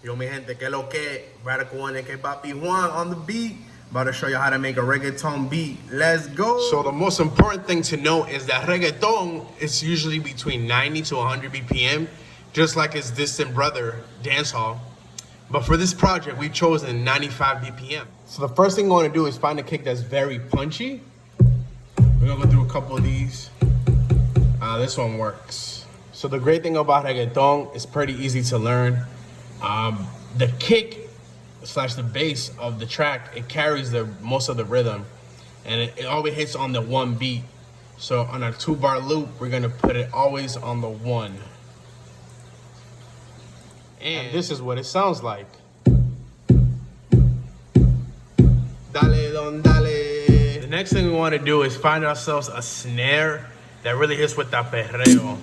Yo, mi gente, que lo que? Radical One and que Papi Juan on the beat. About to show you how to make a reggaeton beat. Let's go. So the most important thing to note is that reggaeton is usually between 90 to 100 BPM, just like its distant brother, dancehall. But for this project, we've chosen 95 BPM. So the first thing we're gonna do is find a kick that's very punchy. We're gonna go through a couple of these. This one works. So the great thing about reggaeton is pretty easy to learn. The kick / the bass of the track, it carries most of the rhythm, and it always hits on the one beat. So on our 2-bar loop, we're gonna put it always on the 1. And this is what it sounds like. Dale, don, dale. The next thing we want to do is find ourselves a snare that really hits with that perreo.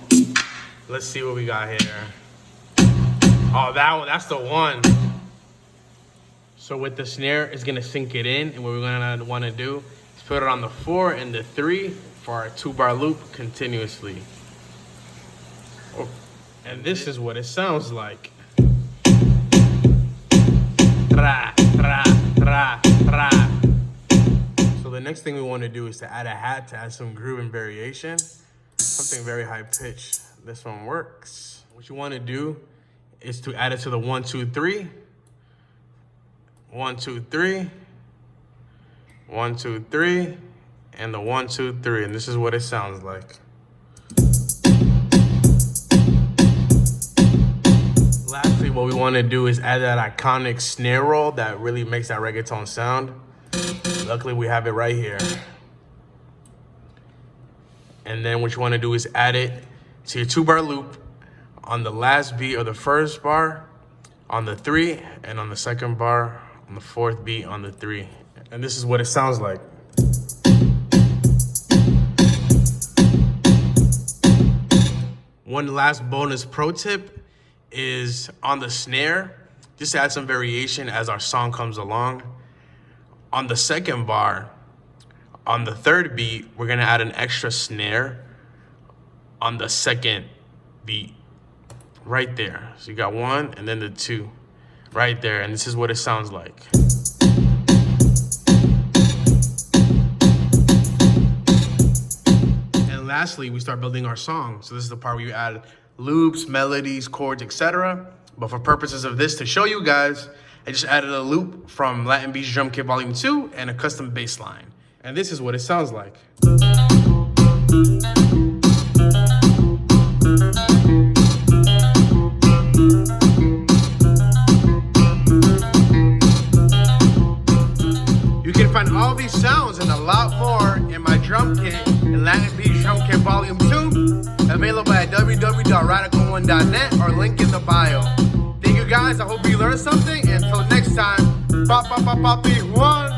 Let's see what we got here. Oh, that one, that's the one. So with the snare, it's gonna sink it in, and what we're gonna wanna do is put it on the 4 and the 3 for our 2-bar loop continuously. Oh, and this is what it sounds like. Tra, tra, tra, tra. So the next thing we wanna do is to add a hat to add some groove and variation. Something very high pitched. This one works. What you wanna do is to add it to the 1, 2, 3. 1, 2, 3. 1, 2, 3. And the 1, 2, 3. And this is what it sounds like. Lastly, what we want to do is add that iconic snare roll that really makes that reggaeton sound. Luckily, we have it right here. And then what you want to do is add it to your 2-bar loop on the last beat of the first bar, on the 3, and on the second bar, on the 4th beat on the 3. And this is what it sounds like. One last bonus pro tip is on the snare, just add some variation as our song comes along. On the second bar, on the 3rd beat, we're gonna add an extra snare on the 2nd beat. Right there. So you got 1 and then the 2 right there. And this is what it sounds like. And lastly, we start building our song. So this is the part where you add loops, melodies, chords, etc. But for purposes of this, to show you guys, I just added a loop from Latin Beats Drum Kit Volume 2 and a custom bass line. And this is what it sounds like. You can find all these sounds and a lot more in my drum kit in Latin Beats Drum Kit Volume 2, available at www.radicalone.net or link in the bio. Thank you guys, I hope you learned something, and until next time, Papi Juan.